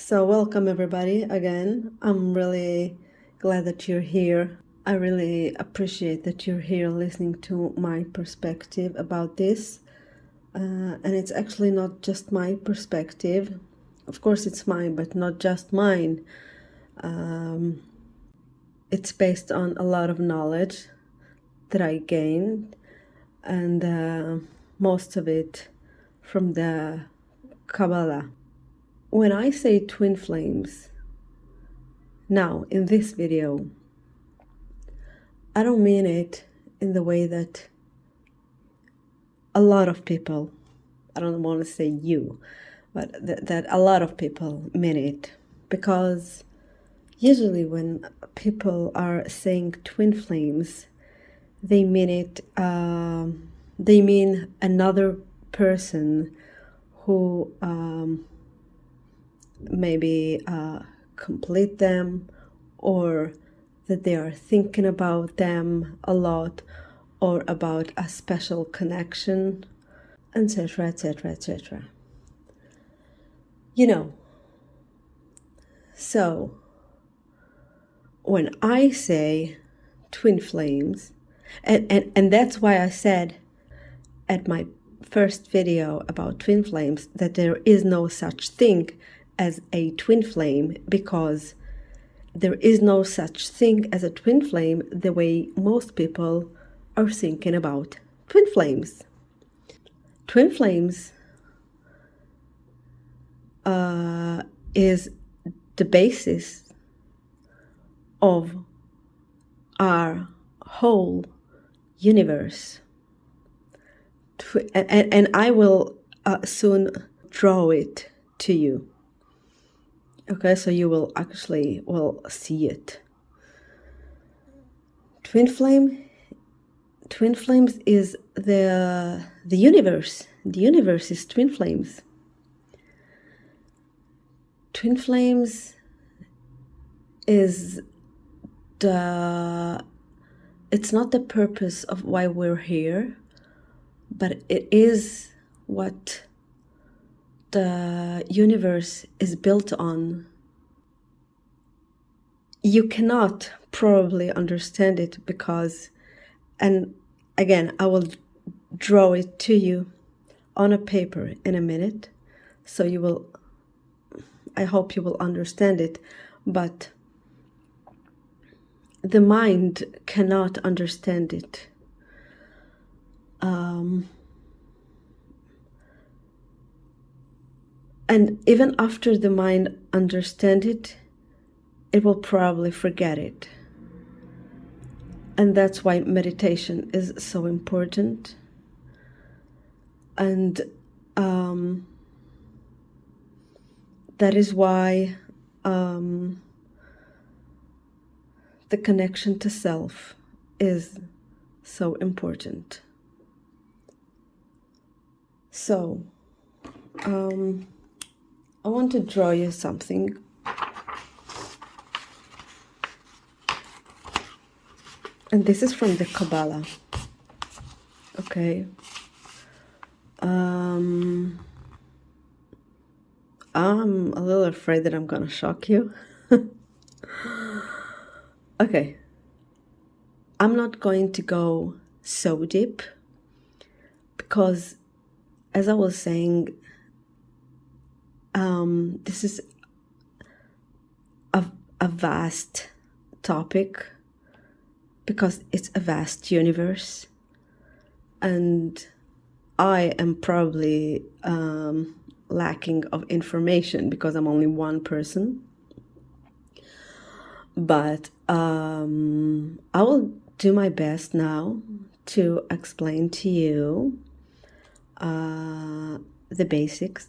So, welcome everybody again. I'm really glad that you're here. I really appreciate that you're here listening to my perspective about this. And it's actually not just my perspective. Of course, it's mine, but not just mine. It's based on a lot of knowledge that I gained, and most of it from the Cabala. When I say twin flames, now in this video, I don't mean it in the way that a lot of people, I don't want to say you, but that a lot of people mean it. Because usually when people are saying twin flames, they mean it, they mean another person who maybe complete them, or that they are thinking about them a lot, or about a special connection, etc., etc., etc. So when I say twin flames, and that's why I said at my first video about twin flames that there is no such thing as a twin flame, because there is no such thing as a twin flame the way most people are thinking about twin flames. Twin flames is the basis of our whole universe. And I will soon draw it to you. Okay, so you will actually see it. Twin flames is the universe. The universe is twin flames. Twin flames is it's not the purpose of why we're here, but it is what the universe is built on. You cannot probably understand it because, and again, I will draw it to you on a paper in a minute, so you will, I hope you will understand it, but the mind cannot understand it. And even after the mind understands it, it will probably forget it. And that's why meditation is so important. And that is why the connection to self is so important. So, I want to draw you something. And this is from the Cabala. Okay. I'm a little afraid that I'm gonna shock you. Okay. I'm not going to go so deep because, as I was saying, this is a vast topic, because it's a vast universe, and I am probably lacking of information because I'm only one person. But I will do my best now to explain to you the basics.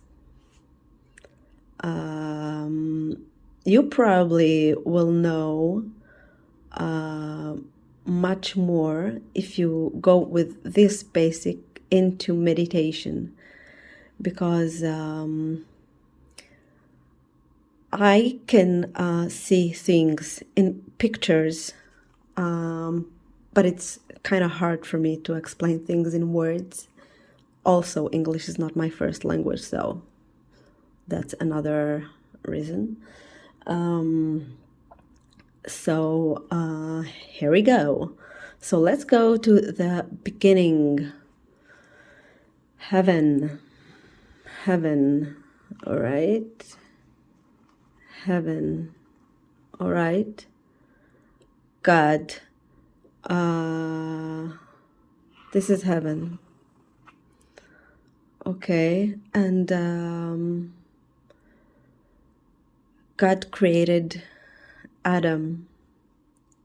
You probably will know much more if you go with this basic into meditation, because I can see things in pictures, but it's kind of hard for me to explain things in words. Also, English is not my first language, so that's another reason. So here we go. So let's go to the beginning. Heaven, all right. Heaven, all right. God, this is heaven. Okay, and God created Adam,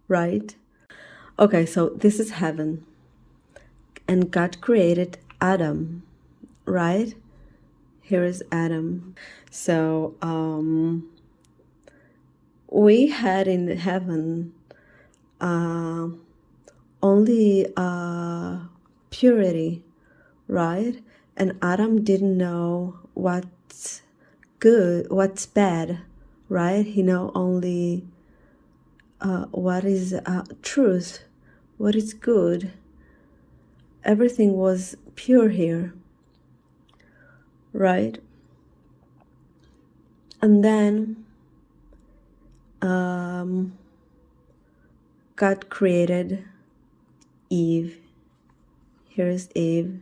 right? Okay, so this is heaven, and God created Adam, right? Here is Adam. So we had in heaven only purity, right? And Adam didn't know what's good, what's bad, right? He know only what is truth, what is good. Everything was pure here, right? And then God created Eve. Here is Eve.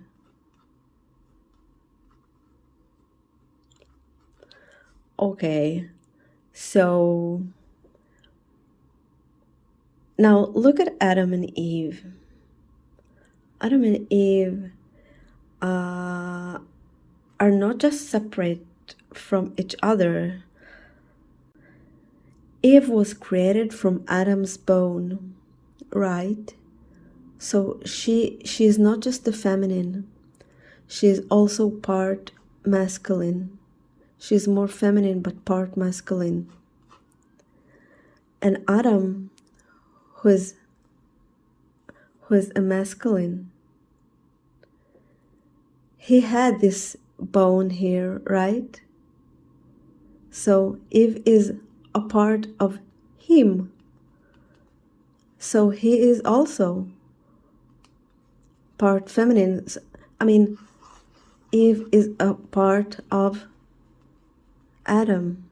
Okay, so now look at Adam and Eve. Adam and Eve are not just separate from each other. Eve was created from Adam's bone, right? So she is not just the feminine. She is also part masculine. She's more feminine but part masculine. And Adam, who is a masculine, he had this bone here, right? So Eve is a part of him. So he is also part feminine. I mean, Eve is a part of Adam.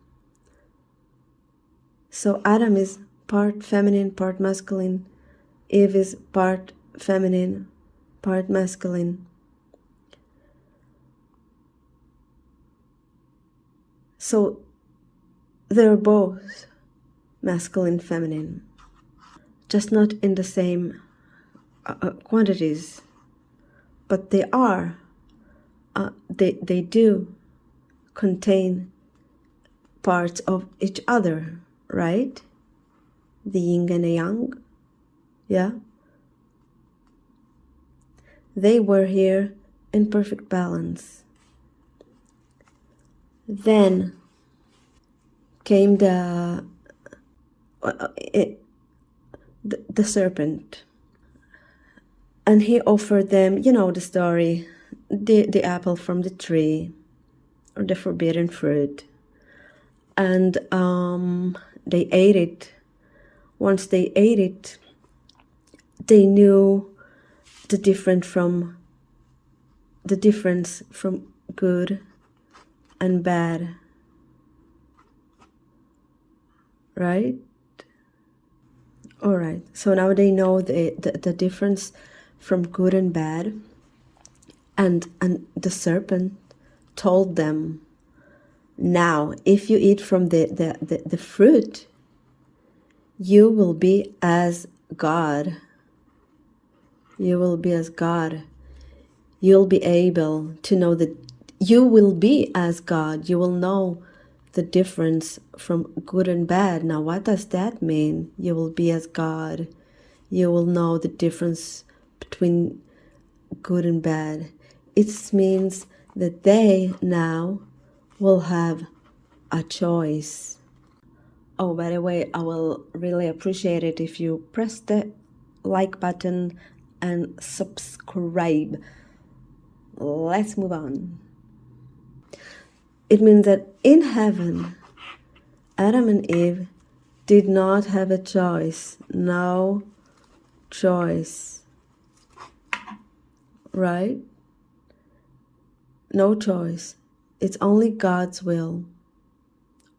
So Adam is part feminine, part masculine. Eve is part feminine, part masculine. So they're both masculine, feminine, just not in the same quantities, but they are. They do contain parts of each other, right? The yin and the yang, yeah? They were here in perfect balance. Then came the serpent, and he offered them, you know the story, the apple from the tree, or the forbidden fruit, and they ate it. Once they ate it, they knew the difference from good and bad, right? All right, so now they know the difference from good and bad, and the serpent told them, now if you eat from the fruit, you will be as God. You will be as God. You'll be able to know that you will be as God. You will know the difference from good and bad. Now, what does that mean? You will be as God. You will know the difference between good and bad. It means that they now will have a choice. Oh, by the way, I will really appreciate it if you press the like button and subscribe. Let's move on. It means that in heaven, Adam and Eve did not have a choice. No choice. Right? No choice. It's only God's will.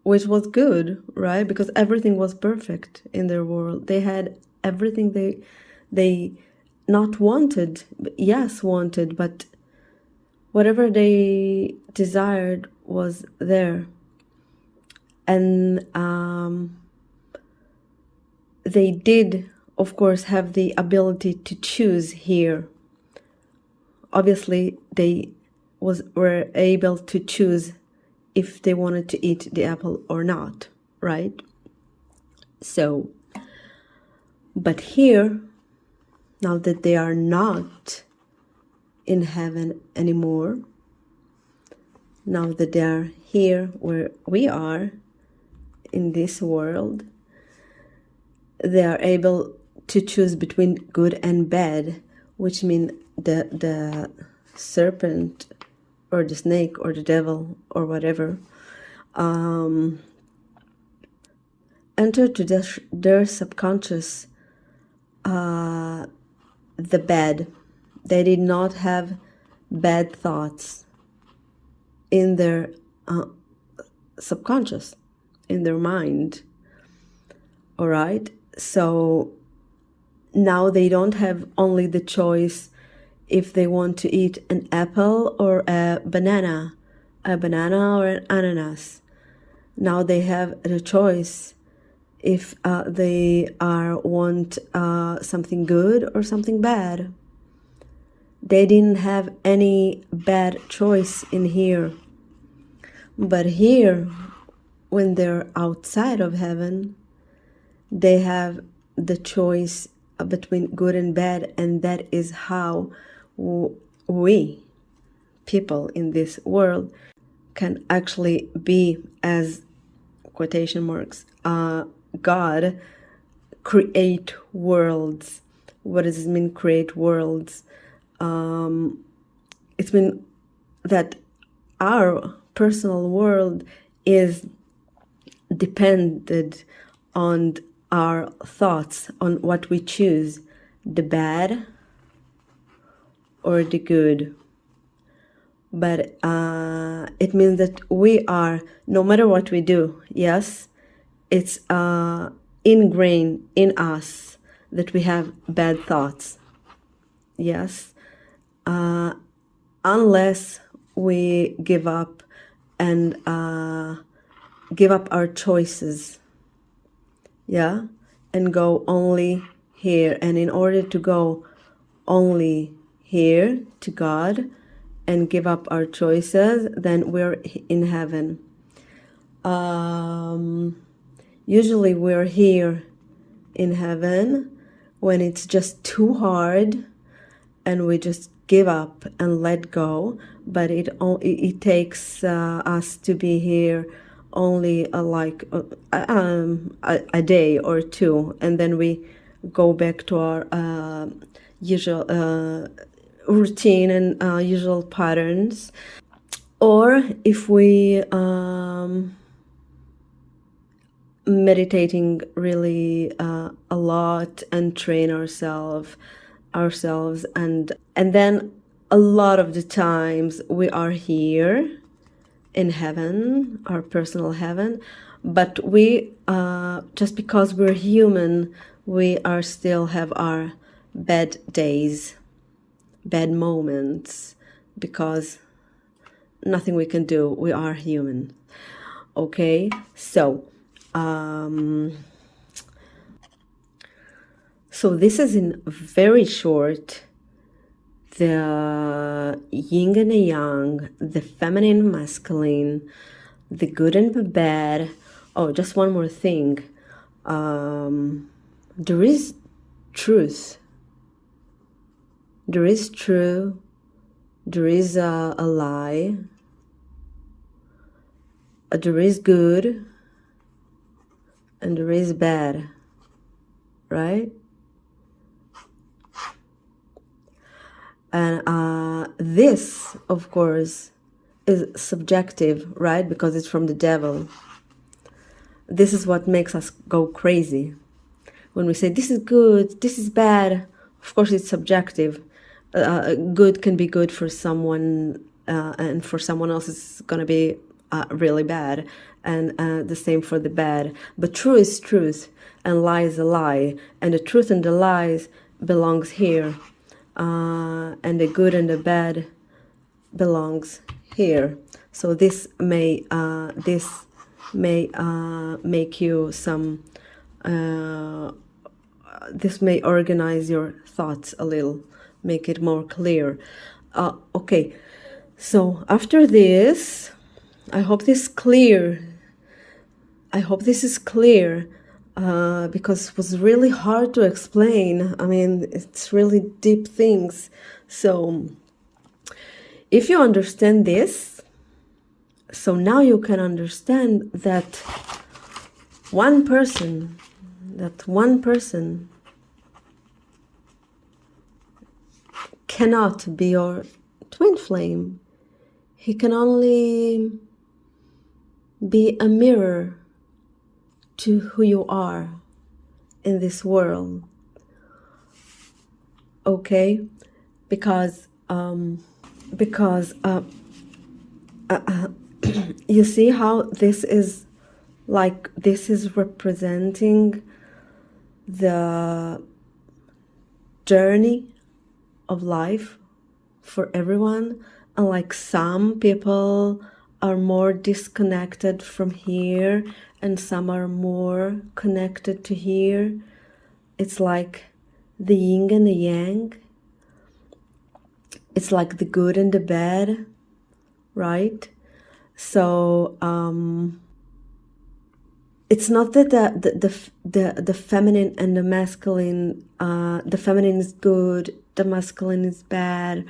which was good, right? Because everything was perfect in their world. They had everything they not wanted, yes, wanted, but whatever they desired was there. And they did, of course, have the ability to choose here. Obviously, they were able to choose if they wanted to eat the apple or not, right? So, but here, now that they are not in heaven anymore, now that they are here where we are in this world, they are able to choose between good and bad, which means the serpent or the snake or the devil or whatever enter to their subconscious the bad. They did not have bad thoughts in their subconscious, in their mind. All right, so now they don't have only the choice if they want to eat an apple or a banana or an ananas. Now they have the choice if they want something good or something bad. They didn't have any bad choice in here. But here, when they're outside of heaven, they have the choice between good and bad, and that is how we, people in this world, can actually be, as quotation marks, God, create worlds. What does it mean, create worlds? It means that our personal world is dependent on our thoughts, on what we choose, the bad or the good. But it means that we are, no matter what we do, yes, it's ingrained in us that we have bad thoughts. Yes, unless we give up and give up our choices, yeah, and go only here. And in order to go only here to God and give up our choices, then we're in heaven. Usually we're here in heaven when it's just too hard and we just give up and let go, but it takes us to be here only a day or two, and then we go back to our usual routine and usual patterns. Or if we meditating really a lot and train ourselves, and then a lot of the times we are here in heaven, our personal heaven, but we just because we're human, we are still have our bad days, bad moments, because nothing we can do, we are human. Okay, so so this is in very short the yin and the yang, the feminine and masculine, the good and the bad. Oh, just one more thing. There is truth. There is true. There is a lie. There is good. And there is bad. Right? And this, of course, is subjective, right? Because it's from the devil. This is what makes us go crazy. When we say, this is good, this is bad, of course it's subjective. Good can be good for someone, and for someone else it's going to be really bad. and the same for the bad. But true is truth, and lie is a lie, and the truth and the lies belongs here, and the good and the bad belongs here. So this may make you some. This may organize your thoughts a little, make it more clear. Okay, so after this, I hope this is clear. I hope this is clear because it was really hard to explain. I mean, it's really deep things. So if you understand this, so now you can understand that one person cannot be your twin flame. He can only be a mirror to who you are in this world. Okay? Because you see how this is like, this is representing the journey of life for everyone, and like some people are more disconnected from here and some are more connected to here. It's like the yin and the yang. It's like the good and the bad, right? So it's not that the feminine and the masculine, the feminine is good, the masculine is bad,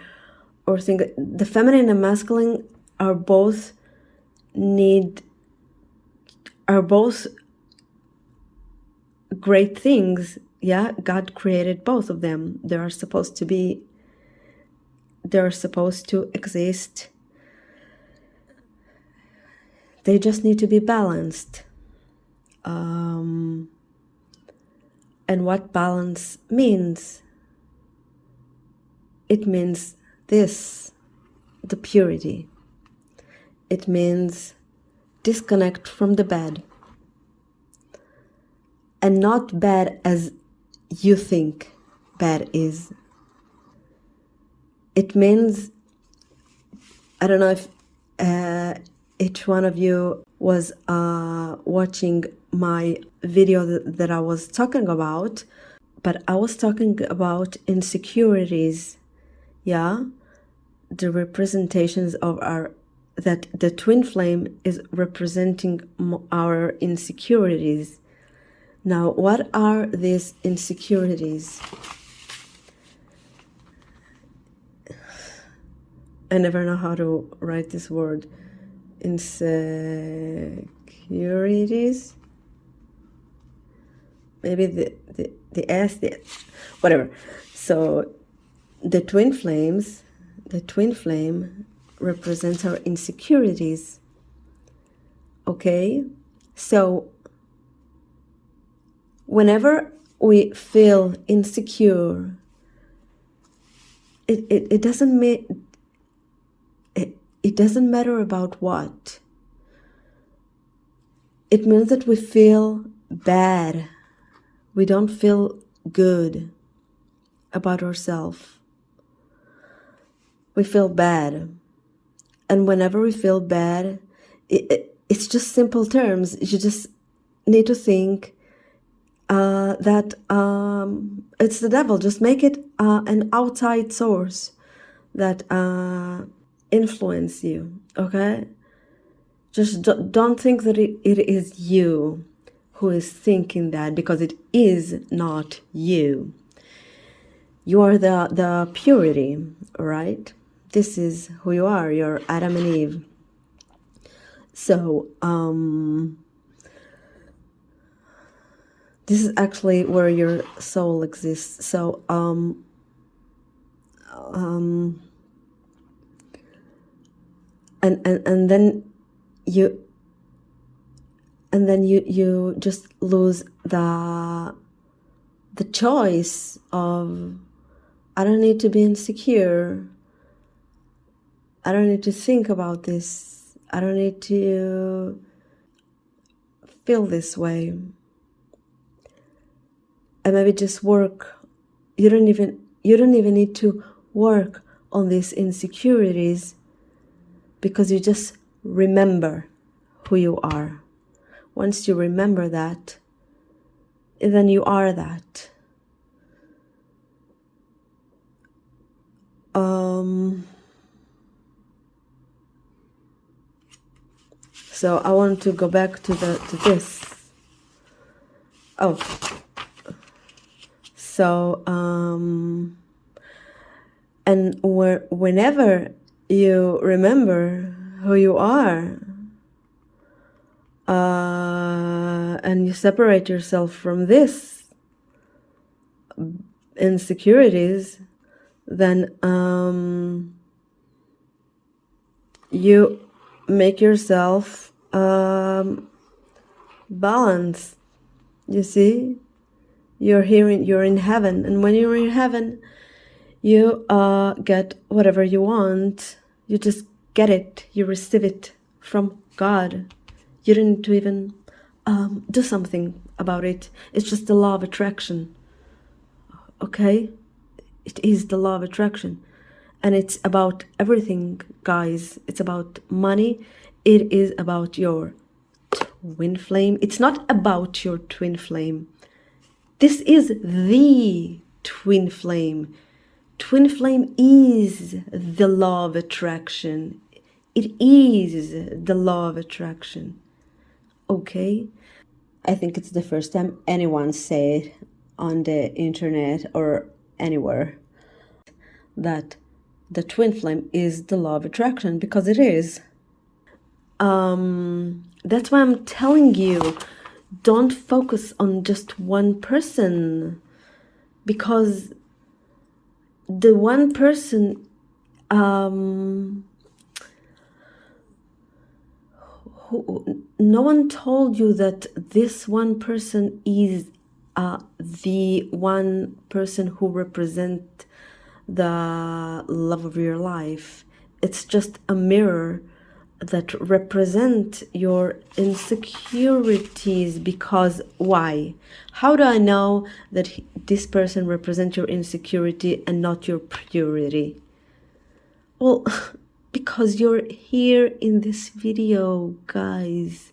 or think the feminine and masculine are both great things. Yeah, God created both of them. They're supposed to exist. They just need to be balanced. And what balance means? It means this, the purity. It means disconnect from the bad. And not bad as you think bad is. It means, I don't know if each one of you was watching my video that I was talking about, but I was talking about insecurities. Yeah, the representations of that the twin flame is representing our insecurities. Now, what are these insecurities? I never know how to write this word. Insecurities. Maybe the S, whatever. So the twin flame represents our insecurities. Okay? So whenever we feel insecure, it doesn't mean it doesn't matter about what. It means that we feel bad. We don't feel good about ourselves. We feel bad. And whenever we feel bad, it's just simple terms. You just need to think that it's the devil. Just make it an outside source that influence you, okay? Just don't think that it is you who is thinking that, because it is not you. You are the purity, right? This is who you are. You're Adam and Eve. So this is actually where your soul exists. So and then you just lose the choice of, I don't need to be insecure. I don't need to think about this. I don't need to feel this way. And maybe just work. You don't even need to work on these insecurities, because you just remember who you are. Once you remember that, then you are that. So I want to go back to this. Oh, so and whenever you remember who you are, and you separate yourself from this insecurities, then you make yourself balanced. You see, you're in heaven, and when you're in heaven, you get whatever you want. You just get it. You receive it from God. You don't need to even do something about it. It's just the law of attraction. Okay? It is the law of attraction. And it's about everything, guys. It's about money. It is about your twin flame. It's not about your twin flame. This is the twin flame. Twin flame is the law of attraction. It is the law of attraction. Okay? I think it's the first time anyone said on the internet or anywhere that the twin flame is the law of attraction, because it is. That's why I'm telling you, don't focus on just one person, because the one person no one told you that this one person is the one person who represents the love of your life. It's just a mirror that represent your insecurities. Because why? How do I know that this person represents your insecurity and not your purity? Well, because you're here in this video, guys.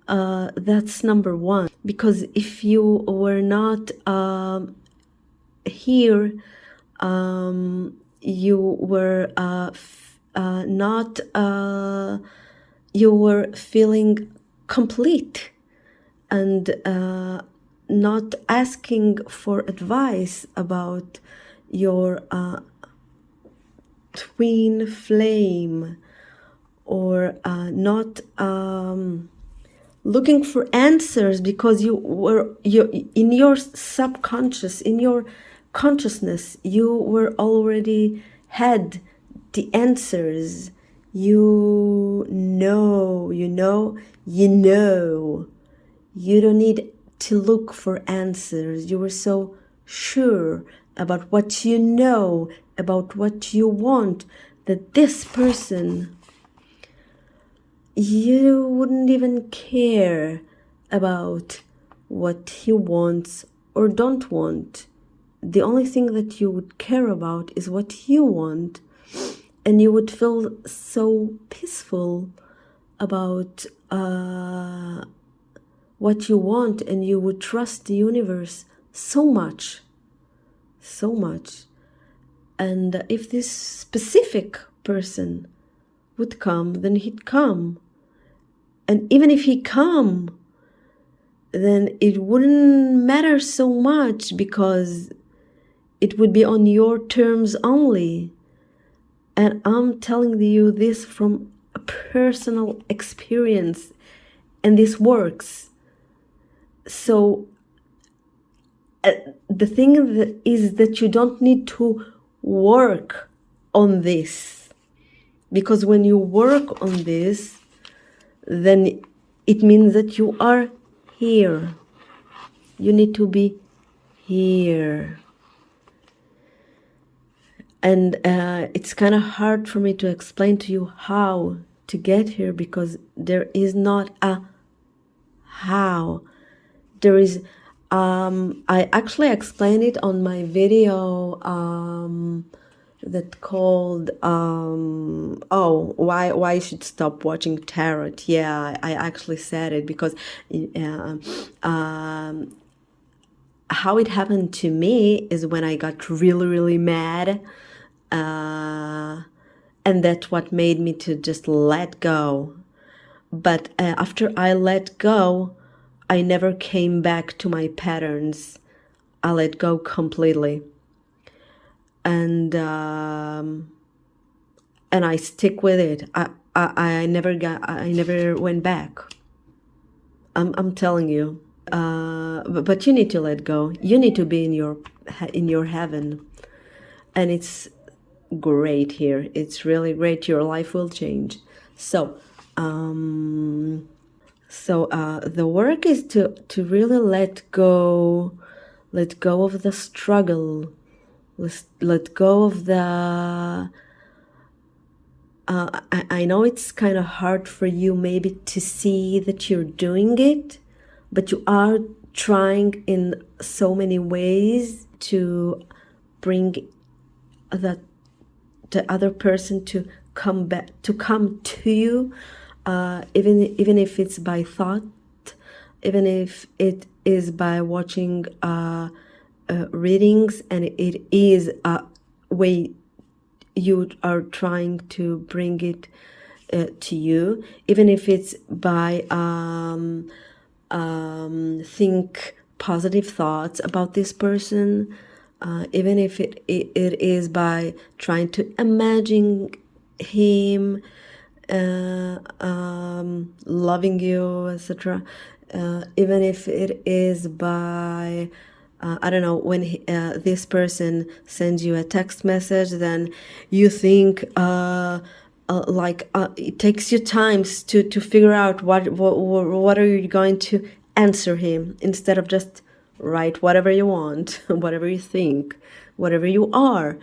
That's number one. Because if you were not here, you were not you were feeling complete and not asking for advice about your twin flame, or not looking for answers, because you in your subconscious, in your consciousness, you were already had the answers. You know. You don't need to look for answers. You were so sure about what you know, about what you want, that this person, you wouldn't even care about what he wants or don't want. The only thing that you would care about is what you want, and you would feel so peaceful about what you want, and you would trust the universe so much. And if this specific person would come, then he'd come. And even if he come, then it wouldn't matter so much, because it would be on your terms only. And I'm telling you this from a personal experience, and this works. So the thing is that you don't need to work on this, because when you work on this, then it means that you are here. You need to be here. And it's kind of hard for me to explain to you how to get here, because there is not a how. There is, I actually explained it on my video that called, why you should stop watching tarot. Yeah, I actually said it because how it happened to me is when I got really, really mad. And that's what made me to just let go. But after I let go, I never came back to my patterns. I let go completely. And I stick with it. I never went back. I'm telling you. But you need to let go. You need to be in your heaven, and it's great here. It's really great. Your life will change. So the work is to really let go of the struggle, let go of the I know it's kind of hard for you maybe to see that you're doing it, but you are trying in so many ways to bring the other person to come to you, even if it's by thought, even if it is by watching readings, and it is a way you are trying to bring it to you, even if it's by think positive thoughts about this person, even if it is by trying to imagine him loving you, etc. Even if it is by I don't know, when this person sends you a text message, then you think it takes you times to figure out what are you going to answer him, instead of just write whatever you want, whatever you think, whatever you are.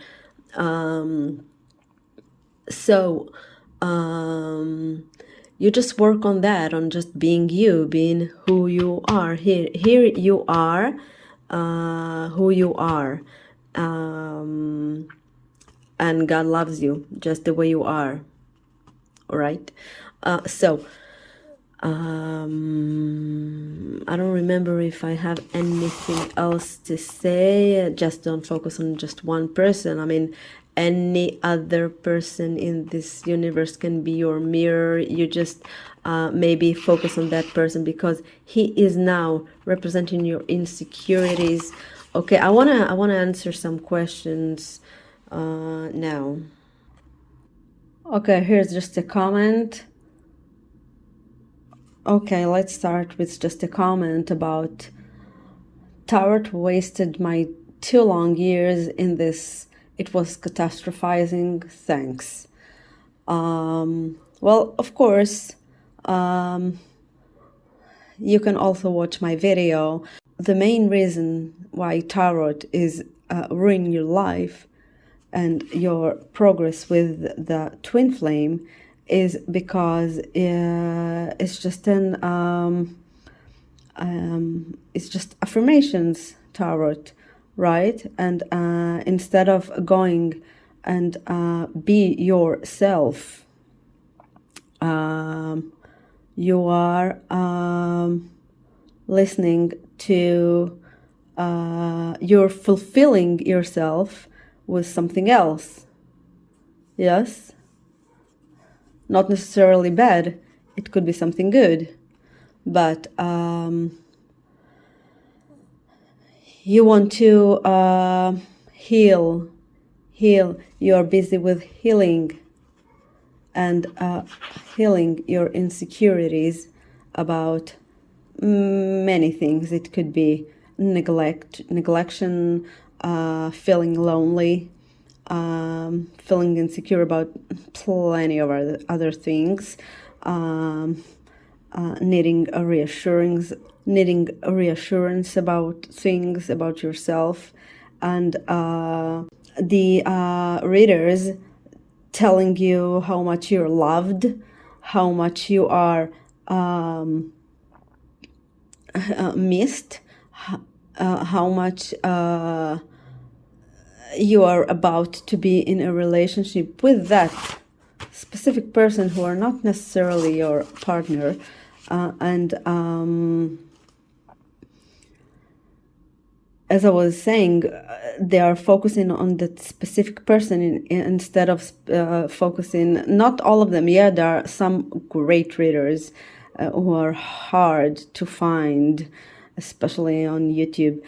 You just work on that, on just being you, being who you are. Here you are, who you are, and God loves you just the way you are. All right. I don't remember if I have anything else to say. Just don't focus on just one person. I mean, any other person in this universe can be your mirror. You just maybe focus on that person because he is now representing your insecurities. Okay, I wanna answer some questions now. Okay, here's just a comment. Okay, let's start with just a comment about Tarot wasted my 2 long years in this. It was catastrophizing. Thanks. Well, of course, you can also watch my video. The main reason why Tarot is ruining your life and your progress with the twin flame is because it's just it's just affirmations tarot, right? And instead of going and be yourself, you are listening to you're fulfilling yourself with something else. Yes, not necessarily bad, it could be something good, but you want to heal. You're busy with healing and healing your insecurities about many things. It could be neglection, feeling lonely, feeling insecure about plenty of other things, needing a reassurance about things, about yourself, and the readers telling you how much you're loved, how much you are missed, how much you are about to be in a relationship with that specific person who are not necessarily your partner, and as I was saying, they are focusing on that specific person instead of focusing, not all of them. Yeah, there are some great readers who are hard to find, especially on YouTube.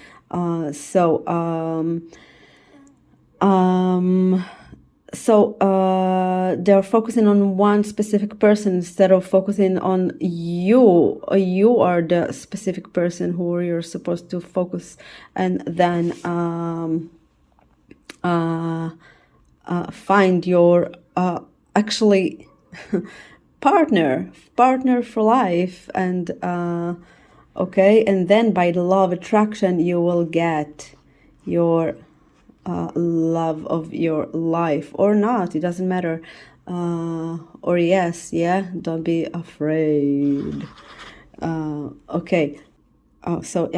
They're focusing on one specific person instead of focusing on you. You are the specific person who you're supposed to focus, and then find your actually partner for life. And okay, and then by the law of attraction you will get your love of your life, or not, it doesn't matter, or yes, yeah, don't be afraid. Okay. So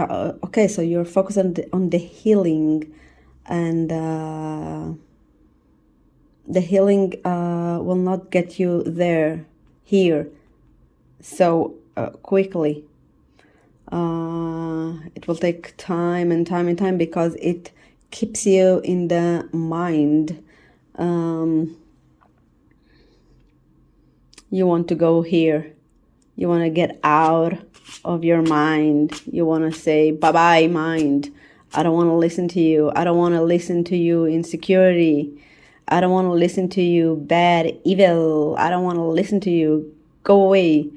you're focused on the healing, and the healing will not get you here so quickly. It will take time and time because it keeps you in the mind. You want to go here. You want to get out of your mind. You want to say, bye-bye, mind. I don't want to listen to you. I don't want to listen to you, insecurity. I don't want to listen to you, bad, evil. I don't want to listen to you. Go away.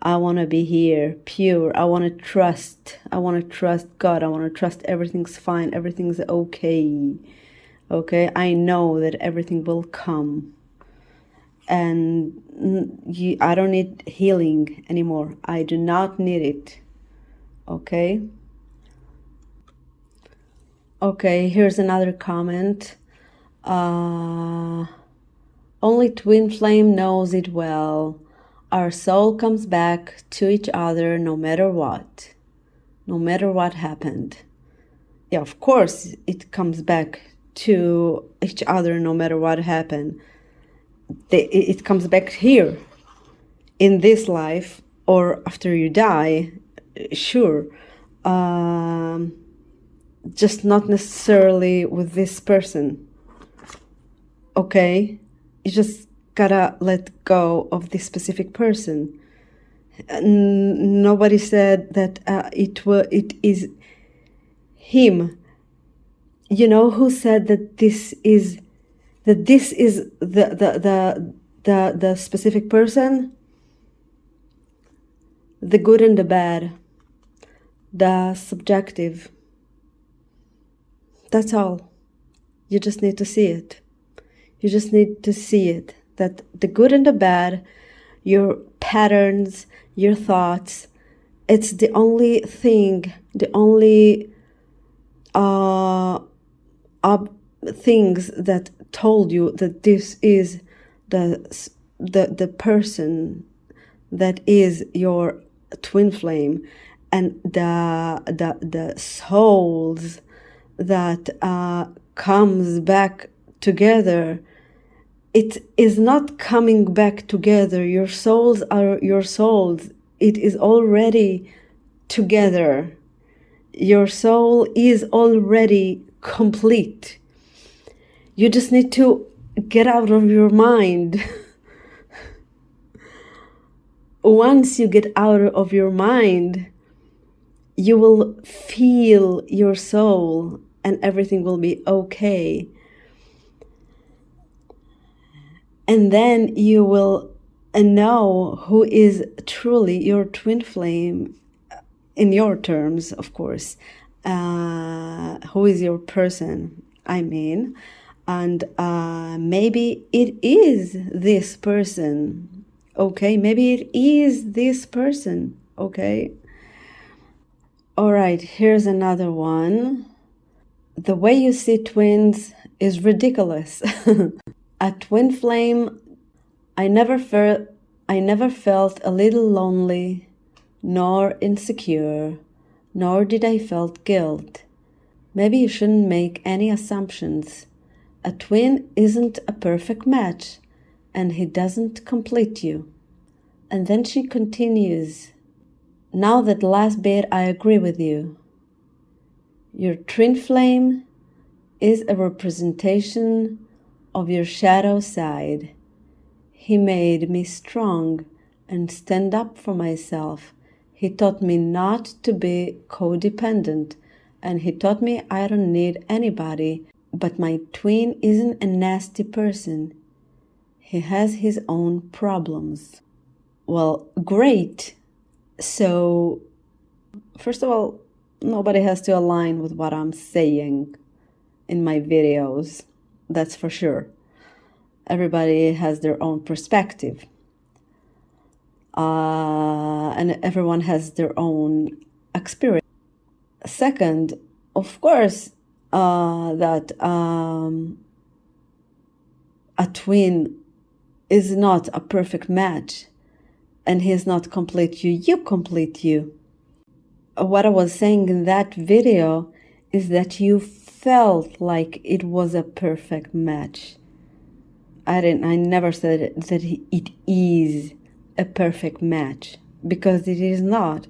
I want to be here, pure. I want to trust. I want to trust God. I want to trust everything's fine. Everything's okay. Okay? I know that everything will come. And I don't need healing anymore. I do not need it. Okay? Okay, here's another comment. Only twin flame knows it well. Our soul comes back to each other no matter what. No matter what happened. Yeah, of course it comes back to each other no matter what happened. It comes back here, in this life, or after you die, sure. Just not necessarily with this person. Okay? You just gotta let go of this specific person. Nobody said that it is him. You know who said that this is the specific person? The good and the bad, the subjective. That's all. You just need to see it. You just need to see it, that the good and the bad, your patterns, your thoughts, it's the only thing, the only things that told you that this is the person that is your twin flame, and the souls that comes back together. It is not coming back together. Your souls are your souls. It is already together. Your soul is already complete. You just need to get out of your mind. Once you get out of your mind, you will feel your soul and everything will be okay. And then you will know who is truly your twin flame, in your terms, of course. Who is your person, I mean. And maybe it is this person, okay? Maybe it is this person, okay? All right, here's another one. The way you see twins is ridiculous. A twin flame, I never felt a little lonely nor insecure, nor did I felt guilt. Maybe you shouldn't make any assumptions. A twin isn't a perfect match, and he doesn't complete you. And then she continues, now that last bit I agree with you. Your twin flame is a representation of your shadow side. He made me strong and stand up for myself. He taught me not to be codependent, and he taught me I don't need anybody. But my twin isn't a nasty person. He has his own problems. Well, great. So, first of all, nobody has to align with what I'm saying in my videos. That's for sure. Everybody has their own perspective. And everyone has their own experience. Second, of course, that a twin is not a perfect match, and he's not complete you. You complete you. What I was saying in that video is that you felt like it was a perfect match. I never said that it is a perfect match, because it is not.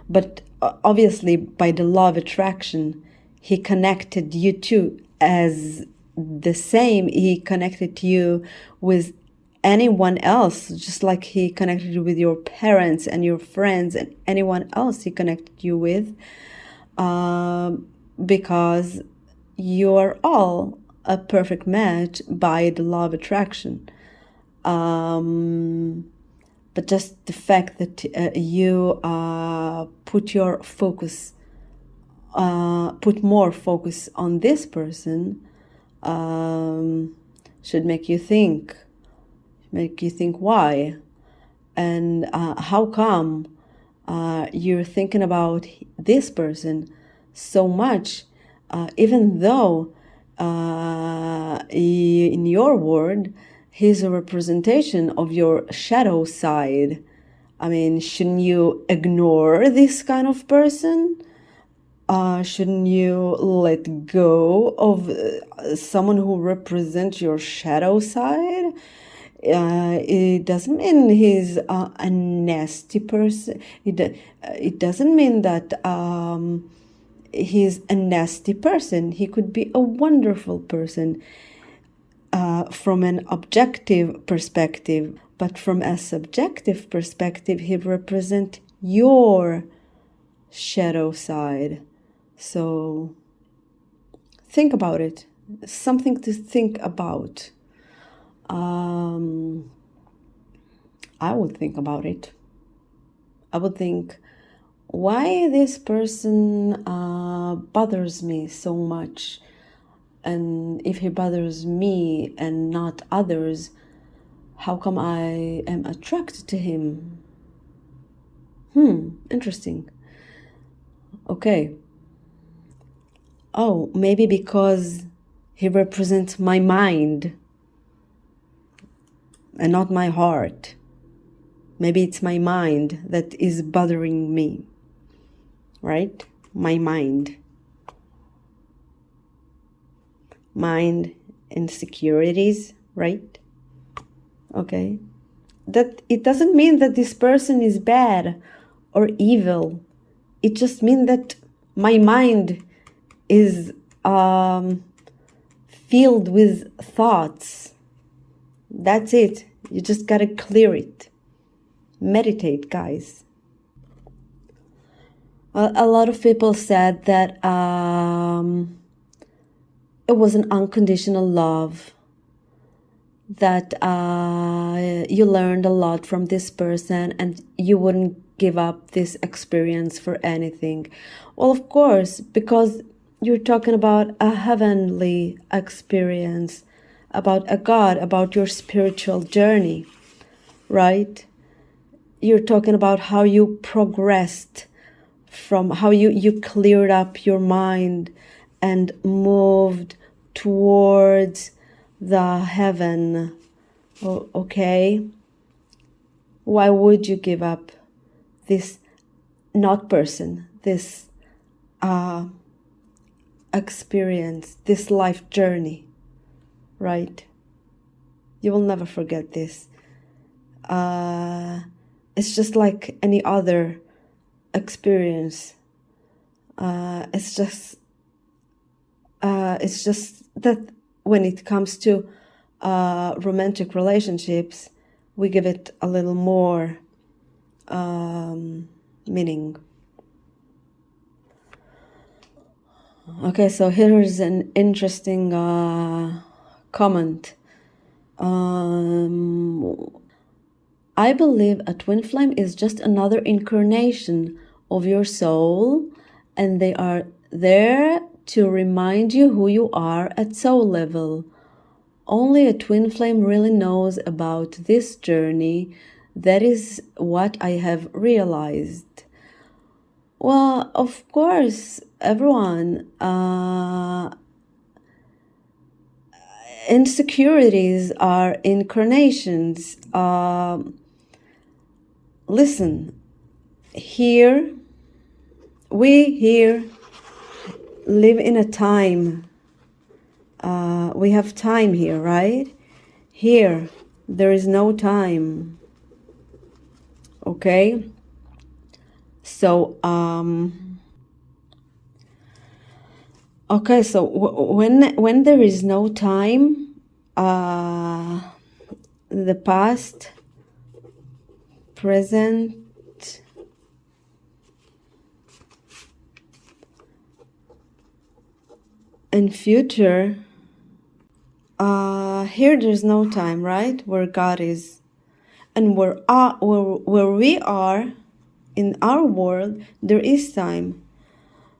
But obviously, by the law of attraction, he connected you two as the same. He connected you with anyone else, just like he connected you with your parents and your friends and anyone else he connected you with, because you are all a perfect match by the law of attraction. But just the fact that you put more focus on this person should make you think why, and how come you're thinking about this person so much, even though in your word he's a representation of your shadow side. I mean, shouldn't you ignore this kind of person? Shouldn't you let go of someone who represents your shadow side? It doesn't mean he's a nasty person. It doesn't mean that he's a nasty person. He could be a wonderful person from an objective perspective, but from a subjective perspective, he represents your shadow side. So think about it. Something to think about. I would think about it. I would think, why this person bothers me so much? And if he bothers me and not others, how come I am attracted to him? Interesting. Okay. Oh, maybe because he represents my mind and not my heart. Maybe it's my mind that is bothering me, right? My mind. Mind, insecurities, right? Okay. That it doesn't mean that this person is bad or evil. It just means that my mind is filled with thoughts. That's it. You just gotta clear it. Meditate, guys. A lot of people said that it was an unconditional love, that you learned a lot from this person and you wouldn't give up this experience for anything. Well, of course, because you're talking about a heavenly experience, about a God, about your spiritual journey, right? You're talking about how you progressed, from how you cleared up your mind and moved towards the heaven. Okay? Why would you give up this not person, this experience, this life journey, right? You will never forget this. It's just like any other experience. It's just that when it comes to romantic relationships, we give it a little more meaning. Okay, so here is an interesting comment. I believe a twin flame is just another incarnation of your soul, and they are there to remind you who you are at soul level. Only a twin flame really knows about this journey. That is what I have realized. Well, of course, everyone. Insecurities are incarnations. Listen, we here live in a time. We have time here, right? Here, there is no time. Okay? So, okay, so when there is no time, the past, present, and future, here there's no time, right? Where God is, and where we are in our world, there is time.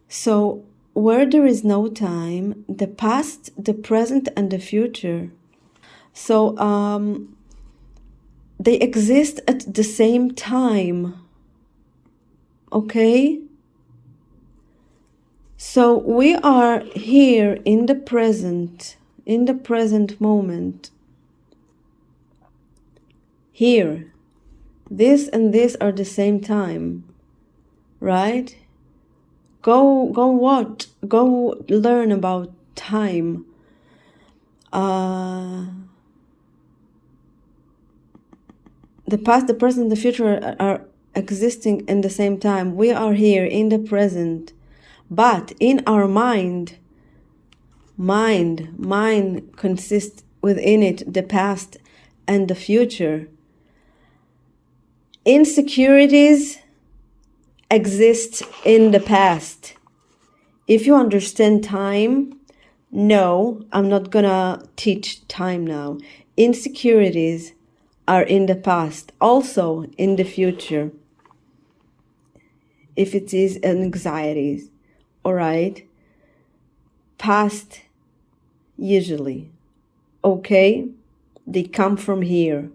So where there is no time, the past, the present, and the future. So they exist at the same time. Okay? So we are here in the present moment. Here. This and this are the same time. Right? Go learn about time. The past, the present, the future are existing in the same time. We are here in the present. But in our mind consists within it the past and the future. Insecurities exist in the past. If you understand time, no, I'm not gonna teach time now. Insecurities are in the past, also in the future. If it is anxieties, all right? Past, usually, okay? They come from here.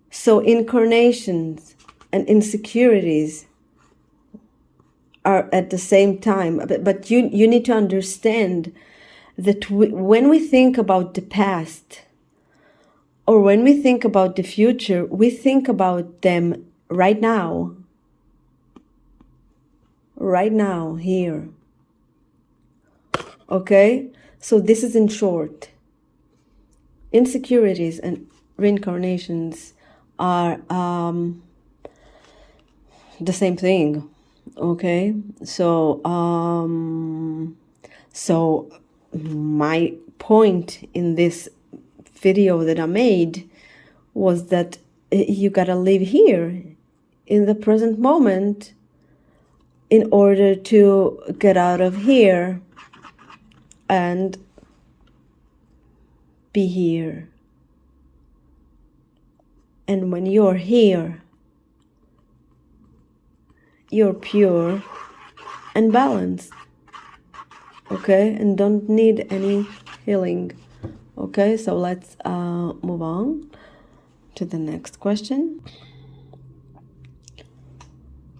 So incarnations and insecurities are at the same time. But you need to understand that when we think about the past or when we think about the future, we think about them right now. Right now, here. Okay? So this is in short. Insecurities and reincarnations are the same thing. Okay? So my point in this video that I made was that you gotta live here in the present moment in order to get out of here and be here. And when you're here, you're pure and balanced. Okay? And don't need any healing. Okay? So let's move on to the next question.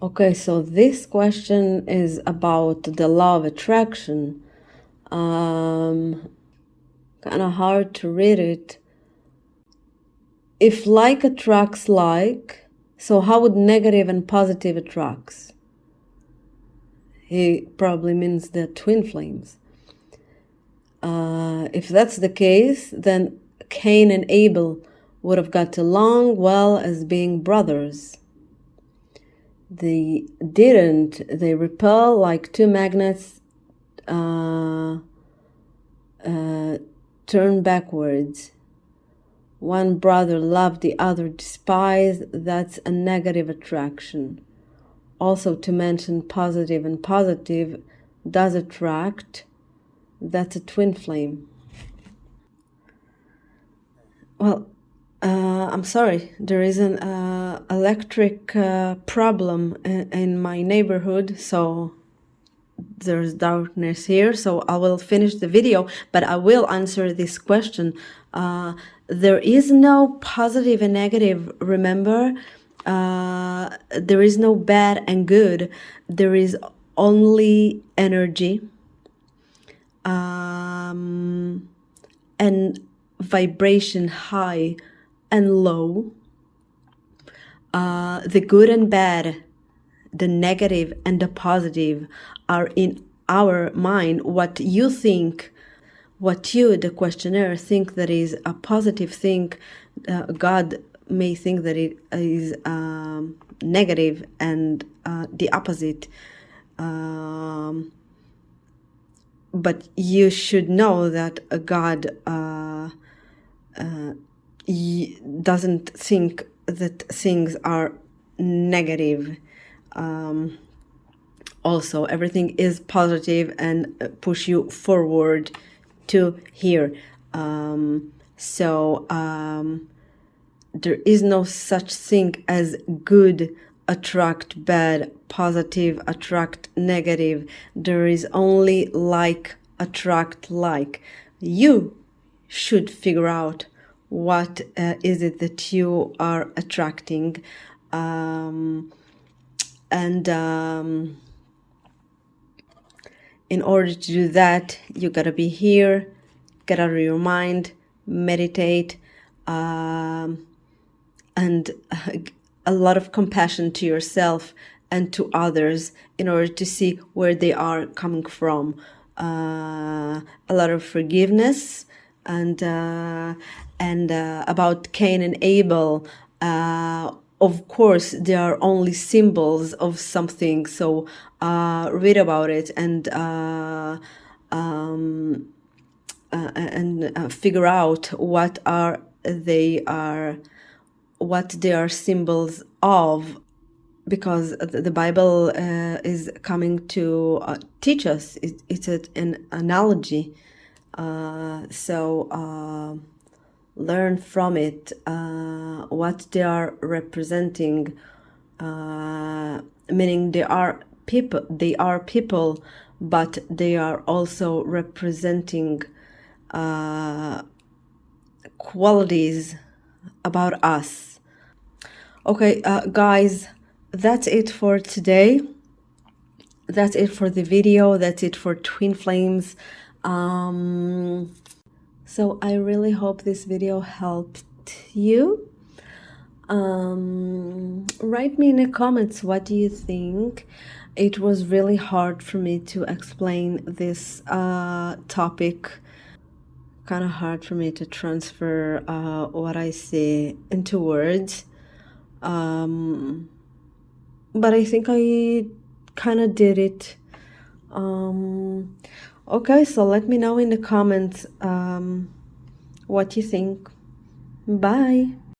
Okay, so this question is about the law of attraction. Kind of hard to read it. If like attracts like, So how would negative and positive attracts? He probably means the twin flames. If that's the case, then Cain and Abel would have got along well as being brothers. They didn't. They repel like two magnets turn backwards. One brother loved, the other despised. That's a negative attraction. Also, to mention positive and positive does attract. That's a twin flame. Well, I'm sorry, there is an electric problem in my neighborhood, so there's darkness here, so I will finish the video, but I will answer this question. There is no positive and negative, remember? There is no bad and good. There is only energy and vibration, high and low. The good and bad, the negative and the positive are in our mind. What you think, what you, the questionnaire, think that is a positive thing, God may think that it is negative, and the opposite. But you should know that God doesn't think that things are negative. Also, everything is positive and push you forward to here. There is no such thing as good attract bad, positive attract negative. There is only like attract like. You should figure out what is it that you are attracting, in order to do that, you gotta be here, get out of your mind, meditate, and a lot of compassion to yourself and to others in order to see where they are coming from. A lot of forgiveness, and about Cain and Abel. Of course, they are only symbols of something. So read about it and figure out what they are symbols of, because the Bible is coming to teach us. It's an analogy. So learn from it what they are representing, meaning they are people, but they are also representing qualities about us. Okay, guys, that's it for today. That's it for the video. That's it for Twin Flames. So I really hope this video helped you. Write me in the comments, what do you think? It was really hard for me to explain this topic. Kind of hard for me to transfer what I say into words. But I think I kind of did it. Okay, so let me know in the comments what you think. Bye.